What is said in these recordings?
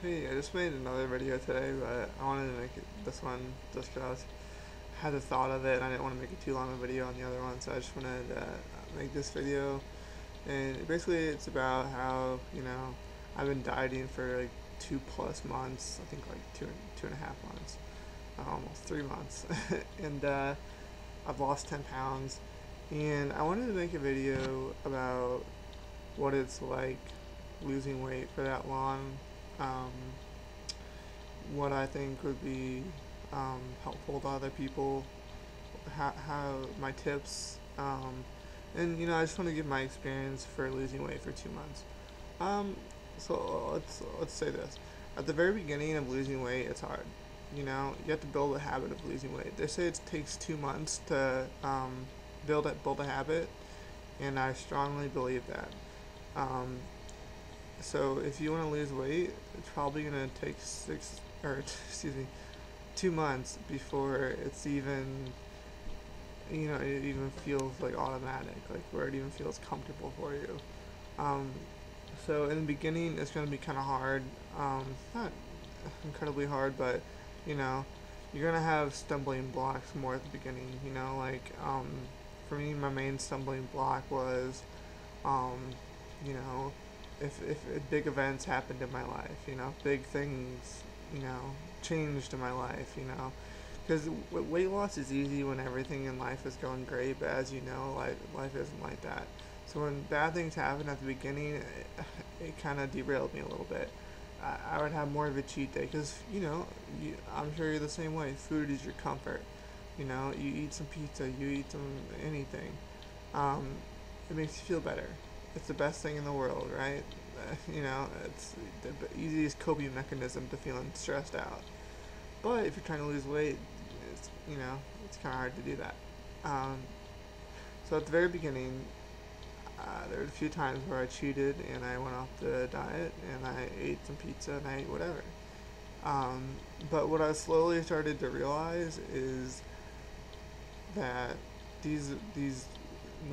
Hey, I just made another video today, but I wanted to make this one just because I had the thought of it and I didn't want to make it too long a video on the other one, so I just wanted to make this video. And basically, it's about how, I've been dieting for like 2+ months, I think like two and a half months, almost 3 months, and I've lost 10 pounds. And I wanted to make a video about what it's like losing weight for that long. Um, what I think would be helpful to other people, how my tips, and I just want to give my experience for losing weight for 2 months. Um, so let's say this: at the very beginning of losing weight, it's hard. You have to build a habit of losing weight. They say it takes 2 months to build a habit, and I strongly believe that. Um, so if you want to lose weight, it's probably gonna take six or excuse me 2 months before it's even it even feels like automatic, like where it even feels comfortable for you. Um, so in the beginning, it's gonna be kind of hard. Not incredibly hard, but you know, you're gonna have stumbling blocks more at the beginning. For me, my main stumbling block was um, you know, if big events happened in my life, big things, you know, changed in my life, because weight loss is easy when everything in life is going great, but as you know, life isn't like that. So when bad things happen at the beginning, it kind of derailed me a little bit. I would have more of a cheat day because I'm sure you're the same way. Food is your comfort. You eat some pizza, you eat some anything. Um, it makes you feel better. It's the best thing in the world, right? It's the easiest coping mechanism to feeling stressed out. But if you're trying to lose weight, it's kind of hard to do that. Um, so at the very beginning, there were a few times where I cheated and I went off the diet and I ate some pizza and I ate whatever. Um, but what I slowly started to realize is that these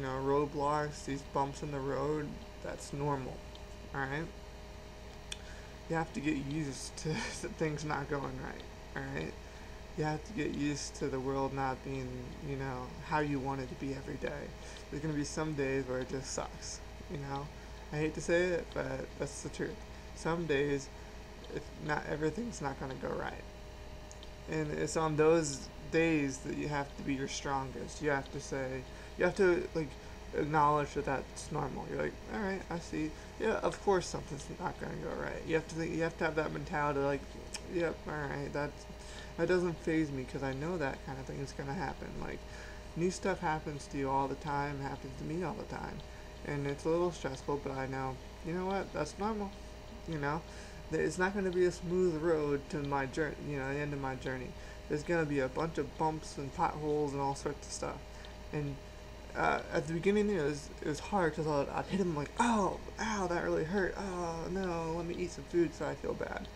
roadblocks, these bumps in the road, that's normal. All right, you have to get used to things not going right. All right, you have to get used to the world not being how you want it to be every day. There's gonna be some days where it just sucks. You know, I hate to say it, but that's the truth. Some days, not everything's not gonna go right, and it's on those days that you have to be your strongest. You have to like acknowledge that that's normal. You're like, all right, I see. Yeah, of course something's not gonna go right. You have to have that mentality, like, yep, all right, that doesn't phase me because I know that kind of thing is gonna happen. Like, new stuff happens to you all the time, happens to me all the time, and it's a little stressful. But I know, you know what? That's normal. You know, it's not going to be a smooth road to my journey. The end of my journey. There's going to be a bunch of bumps and potholes and all sorts of stuff. And at the beginning, it was hard because I'd hit him like, oh, ow, that really hurt. Oh no, let me eat some food so I feel bad.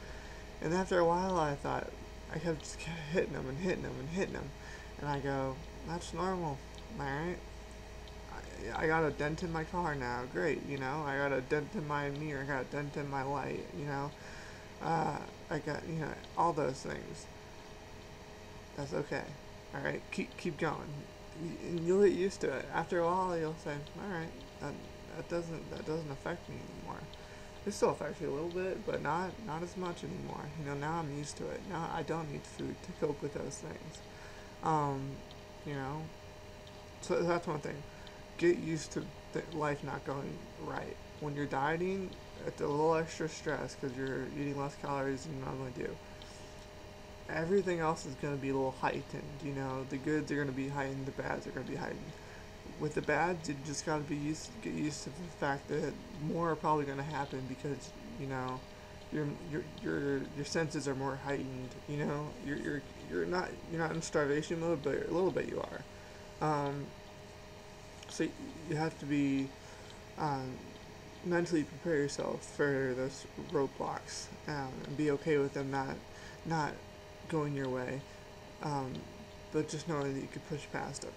And after a while, I thought I kept just hitting him and hitting him and hitting him, and I go, that's normal, all right. I got a dent in my car now. Great, I got a dent in my mirror. I got a dent in my light. Uh, I got all those things. That's okay. All right, keep going. And you'll get used to it. After a while, you'll say, all right, that that doesn't affect me anymore. It still affects you a little bit, but not as much anymore. Now I'm used to it. Now I don't need food to cope with those things. Um, you know, so that's one thing. Get used to life not going right. When you're dieting, it's a little extra stress because you're eating less calories than you normally do. Everything else is going to be a little heightened. The goods are going to be heightened, the bads are going to be heightened. With the bads, you just got to get used to the fact that more are probably going to happen because you know your senses are more heightened. You're not in starvation mode, but a little bit you are. So you have to be um, mentally prepare yourself for those roadblocks, and be okay with them not going your way, um, but just knowing that you could push past them.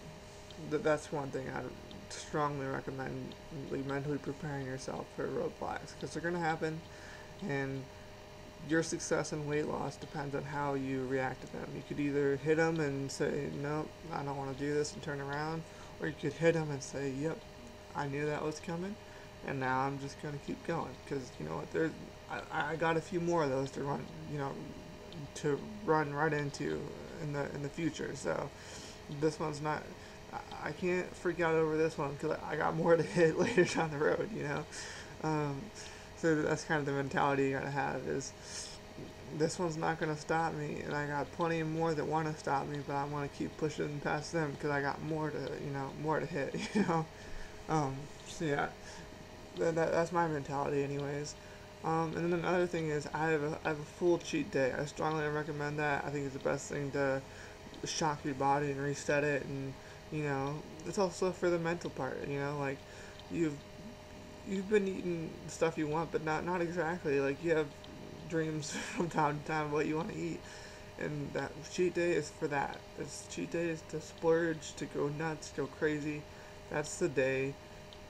That's one thing I strongly recommend, like mentally preparing yourself for roadblocks because they're gonna happen, and your success in weight loss depends on how you react to them. You could either hit them and say, nope, I don't want to do this and turn around, or you could hit them and say, yep, I knew that was coming, and now I'm just going to keep going. Because, you know what, I got a few more of those to run, to run right into in the future. So this one's not, I can't freak out over this one because I got more to hit later down the road, Um, so that's kind of the mentality you gotta have is this one's not gonna stop me, and I got plenty more that want to stop me, but I want to keep pushing past them because I got more to more to hit. So yeah, that's my mentality, anyways. And then another thing is I have a full cheat day. I strongly recommend that. I think it's the best thing to shock your body and reset it, and it's also for the mental part. Like you've you've been eating stuff you want, but not exactly. Like you have dreams from time to time of what you want to eat, and that cheat day is for that. This cheat day is to splurge, to go nuts, go crazy. That's the day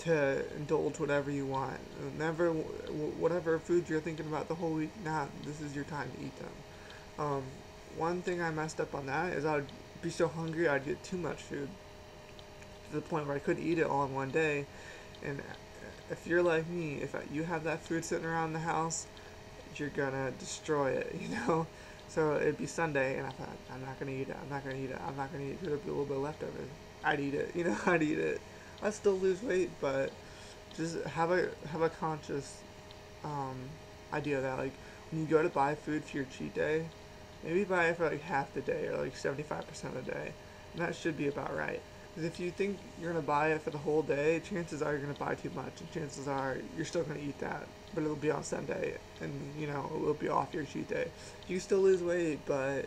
to indulge whatever you want. Never whatever food you're thinking about the whole week. Nah, this is your time to eat them. Um, One thing I messed up on that is I would be so hungry I'd get too much food to the point where I couldn't eat it all in one day. And if you're like me, if you have that food sitting around the house, you're gonna destroy it. So it'd be Sunday, and I thought, I'm not gonna eat it. I'm not gonna eat it. I'm not gonna eat it. There'd be a little bit left over. I'd eat it. I'd eat it. I'd still lose weight, but just have a conscious um, idea that like when you go to buy food for your cheat day, maybe buy it for like half the day or like 75% of the day, and that should be about right. Because if you think you're gonna buy it for the whole day, chances are you're gonna buy too much, and chances are you're still gonna eat that, but it'll be on Sunday, and it will be off your cheat day. You still lose weight, but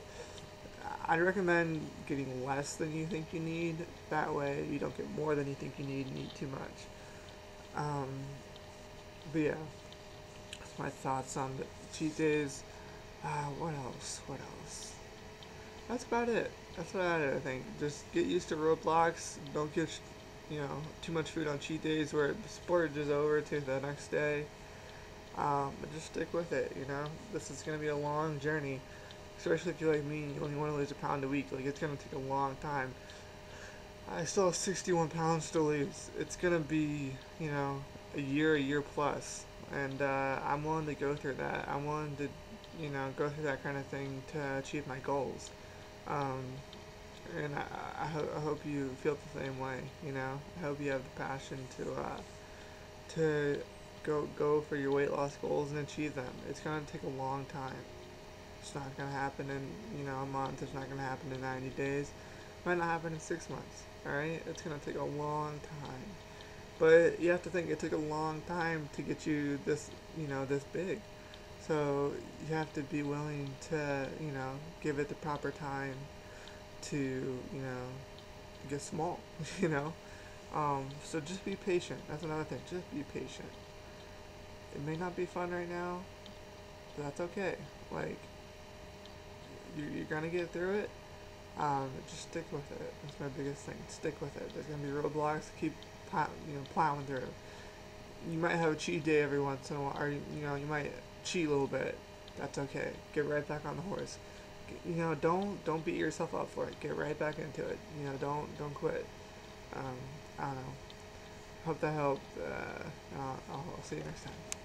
I'd recommend getting less than you think you need. That way, you don't get more than you think you need and eat too much. Um, but yeah, that's my thoughts on the cheat days. What else? What else? That's about it. That's about it, I think. Just get used to roadblocks. Don't get, too much food on cheat days where the splurge is over to the next day. But just stick with it. This is going to be a long journey. Especially if you're like me and you only want to lose a pound a week. Like, it's going to take a long time. I still have 61 pounds to lose. It's going to be, a year plus. And I'm willing to go through that. I'm willing to, go through that kind of thing to achieve my goals. Um, and I hope you feel the same way. I hope you have the passion to go for your weight loss goals and achieve them. It's gonna take a long time. It's not gonna happen in a month. It's not gonna happen in 90 days. It might not happen in 6 months. All right, it's gonna take a long time. But you have to think it took a long time to get you this big. So you have to be willing to, give it the proper time to, get small, So just be patient. That's another thing. Just be patient. It may not be fun right now, but that's okay. Like, you're gonna get through it. Just stick with it. That's my biggest thing. Stick with it. There's gonna be roadblocks. Keep, plowing through. You might have a cheat day every once in a while, or you might cheat a little bit. That's okay. Get right back on the horse. Don't beat yourself up for it. Get right back into it. Don't quit. I don't know. Hope that helped. I'll see you next time.